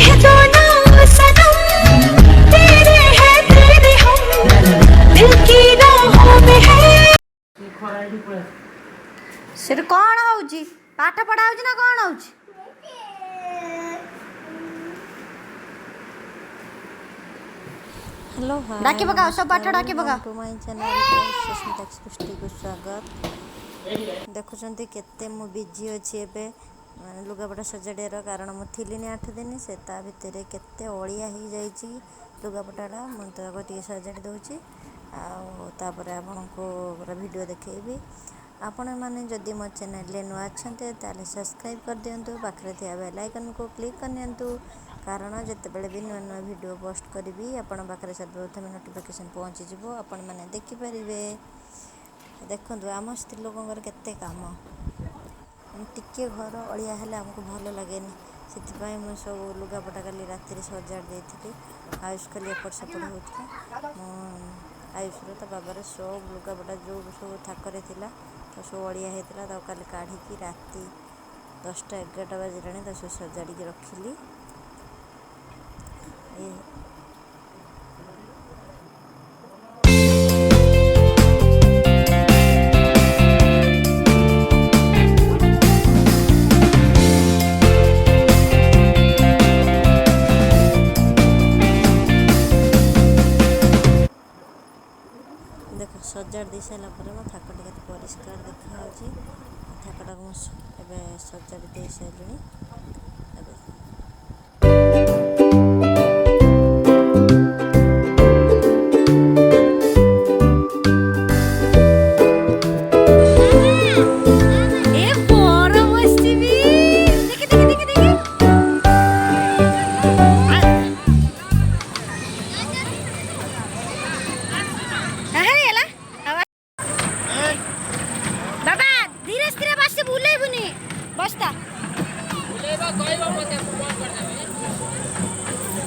हैं दोनों सनम, तेरे हैं तेरे हम, दिल की राहों में है। सिर कौन होउची पाठ पढ़ा होउची ना कौन होउची हेलो डाके पकाओ सब पाठ डाके पकाओ टू माय चैनल सुष्मिता सृष्टि को स्वागत देखुछंती केते मु बिजी अछि एबे माने लुगापटा सजाड़ियार कारण मु थिलिनी 8 दिन से ता भितरे केते ओलिया ही जाईची लुगापटाटा मु ताको टिके सजाड़ी दउची आ तापरे आपनको पूरा वीडियो देखैबी। आपण मैंने जदि मो चैनल नुआ अच्छा ताले सब्सक्राइब कर दिंतु पाखे थी बेल आइकन को क्लिक करनियंतु कारण जितेबले भी नुआ नुआ वीडियो पोस्ट करी आपण पाखे सर्वप्रथम नोटिफिकेशन पहुँची जीव आपण मैंने देखिपारे। देखु आम स्त्री लोक केते काम टिके घर अलिया हेले आमको भल लगे से मुझे सब लुगापटा काली राति सजाड़ देती आयुष खाली एपट सेपट होता आयुषर तो बाबार सब लुगापटा जो सब थाकरे थिला तो सब अड़िया होता तो काली काढ़ी राति 10टा 11टा बाजिलानी तो सब सजाड़ी रखिली। देख सजाड़ दे सारा मो थाक टे परिष्कार देखा थाकटा मुझे सजाड़ी दे सारे।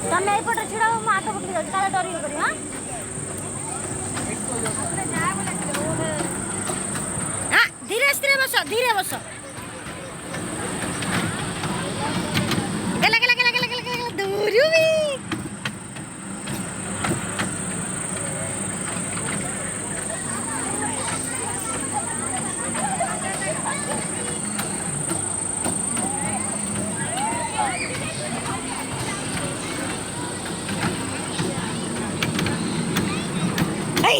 तमें एपटे छिड़ा हो आठ पकड़ी जाऊँ काले डर कर हाँ धीरे धीरे बस धीरे बस गला गला गला गला गला गला दूर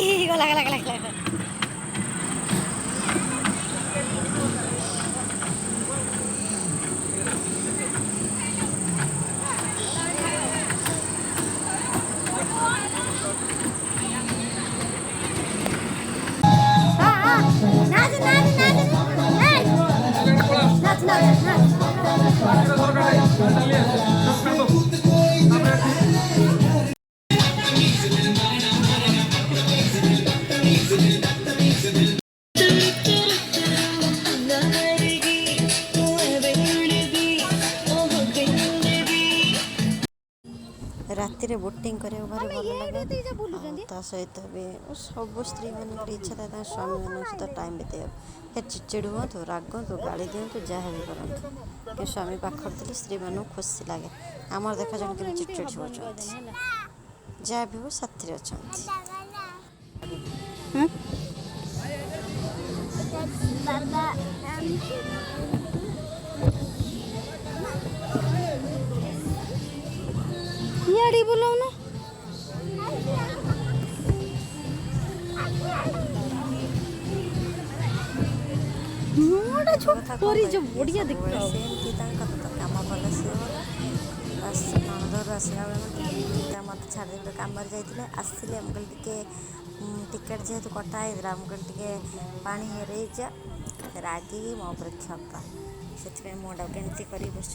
भी गला गला गला गला राति रे बोटिंग करे भारी भल लगे सहित भी सब स्त्री मान इच्छा था स्वामी मान सहित टाइम बितेक चिड़चिड़ हूँ रागतु गाड़ी दिंतु जहाँ भी करूँ कि स्वामी पाखर थे स्त्री मान खुशी लगे आमर देखा जन कि चिड़चिड़ हो जहाँ भी हो साथी अच्छा याड़ी बोलो ना मोड़ा छोरी जो बढ़िया दिखता है सेमती तांका तो काम भल सी बस नणदर आसला बेला मत छाड़ी दे काम जाइए आसले टे टिकेट जेहेतु कटा होगा टे पा हर जा रागी मो पर क्षपा से मुझा केमती कर बस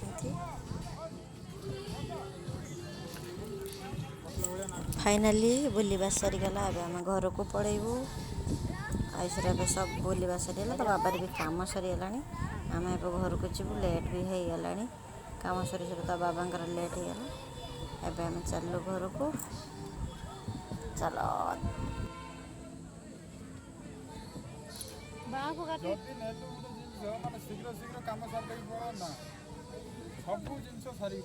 फाइनाली बुलवा सरीगला आम घर को पड़ेबू आयुषर ए सब बुलवा सरीगला तो बाबार भी कम सरीगला आम ए घर को जीव लेट भी हो गला कम सरी सरी तो बाबा लेट हो गला एबे आम चलू घर को चलो शीघ्र शीघ्र कम सारे सब जिन सारी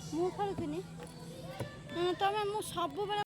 ମୁଁ ଖେଳୁଥିଲି ତମେ ମୁଁ ସବୁବେଳେ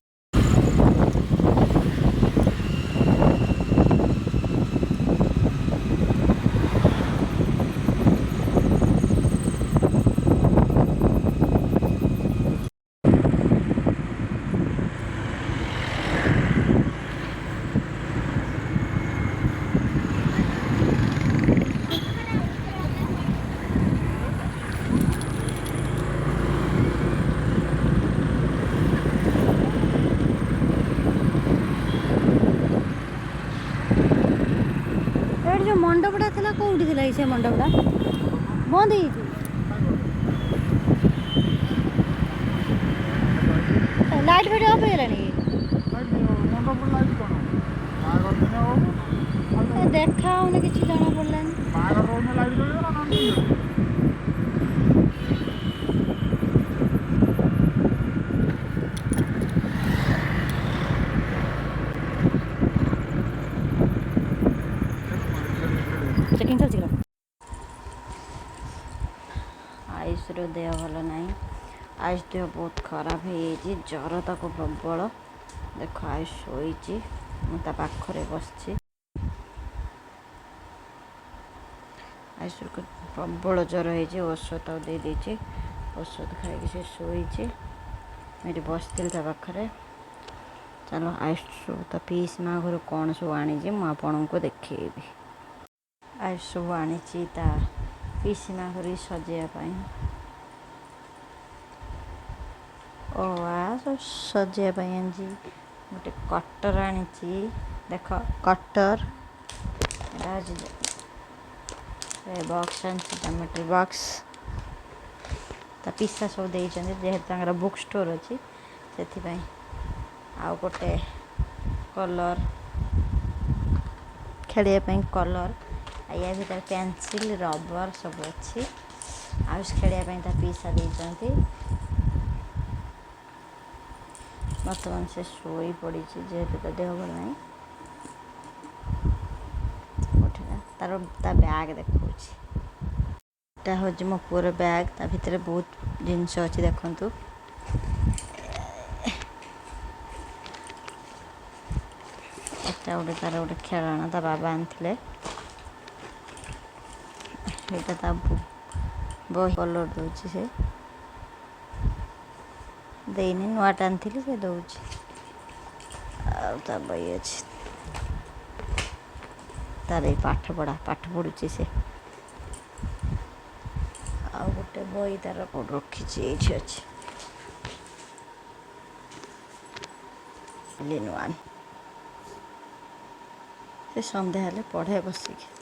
ଏଠି ଯେଉଁ ମଣ୍ଡପଟା ଥିଲା କେଉଁଠି ଥିଲା ସେ ମଣ୍ଡପଟା ବନ୍ଦ ହେଇଯାଇଛି ଲାଇଟ୍ ଫାଇଟ୍ ଅଫ୍ ହେଇଗଲାଣି ଦେଖା ହଉନି କିଛି ଜଣା ପଡ଼ିଲାନି ଚେକିଂ ଚାଲିଛି ଆୟୁଷର ଦେହ ଭଲ ନାହିଁ ଆୟୁଷ ଦେହ ବହୁତ ଖରାପ ହେଇଯାଇଛି ଜ୍ୱର ତାକୁ ପ୍ରବଳ ଦେଖ ଆୟୁଷ ଶୋଇଛି ମୁଁ ତା ପାଖରେ ବସିଛି ଆୟୁଷକୁ ପ୍ରବଳ ଜ୍ୱର ହେଇଛି ଔଷଧ ତାକୁ ଦେଇ ଦେଇଛି ଔଷଧ ଖାଇକି ସେ ଶୋଇଛି ମୁଁ ଏଠି ବସିଥିଲି ତା ପାଖରେ ଚାଲ ଆୟୁଷ ତା ପିଇସି ମା ଘରୁ କ'ଣ ସବୁ ଆଣିଛି ମୁଁ ଆପଣଙ୍କୁ ଦେଖେଇବି ଆୟୁଷ ସବୁ ଆଣିଛି ତା ପିଇସି ମା ଘରୁ ସଜେଇବା ପାଇଁ ଓ ସବୁ ସଜେଇବା ପାଇଁ ଆଣିଛି ଗୋଟେ କଟର ଆଣିଛି ଦେଖ କଟର ଏଇଟା ହେଉଛି ବକ୍ସ ଆଣିଛି ଜ୍ୟାମେଟ୍ରି ବକ୍ସ ତା ପିସା ସବୁ ଦେଇଛନ୍ତି ଯେହେତୁ ତାଙ୍କର ବୁକ୍ ଷ୍ଟୋର୍ ଅଛି ସେଥିପାଇଁ ଆଉ ଗୋଟେ କଲର୍ ଖେଳିବା ପାଇଁ କଲର୍ ୟା ଭିତରେ ପେନ୍ସିଲ୍ ରବର୍ ସବୁ ଅଛି ଆୟୁଷ ଖେଳିବା ପାଇଁ ତା ପିସା ଦେଇଛନ୍ତି ବର୍ତ୍ତମାନ ସେ ଶୋଇ ପଡ଼ିଛି ଯେହେତୁ ତା ଦେହ ଭଲ ନାହିଁ ଉଠିଲା ତା ବ୍ୟାଗ୍ ଦେଖାଉଛି ଏଇଟା ହେଉଛି ମୋ ପୁଅର ବ୍ୟାଗ୍ ତା ଭିତରେ ବହୁତ ଜିନିଷ ଅଛି ଦେଖନ୍ତୁ ଏଇଟା ଗୋଟେ ତାର ଗୋଟେ ଖେଳଣା ତା ବାବା ଆଣିଥିଲେ ଏଇଟା ତା ବହି କଲର୍ ଦେଉଛି ସେ ଦେଇନି ନୂଆଟା ଆଣିଥିଲି ସେ ଦେଉଛି ଆଉ ତା ବହି ଅଛି ତାର ଏଇ ପାଠ ପଢ଼ୁଛି ସେ ଆଉ ଗୋଟେ ବହି ତାର କେଉଁଠି ରଖିଛି ଏଇଠି ଅଛି ଲିନ୍ ୱାନ୍ ସେ ସନ୍ଧ୍ୟା ହେଲେ ପଢ଼େ ବସିକି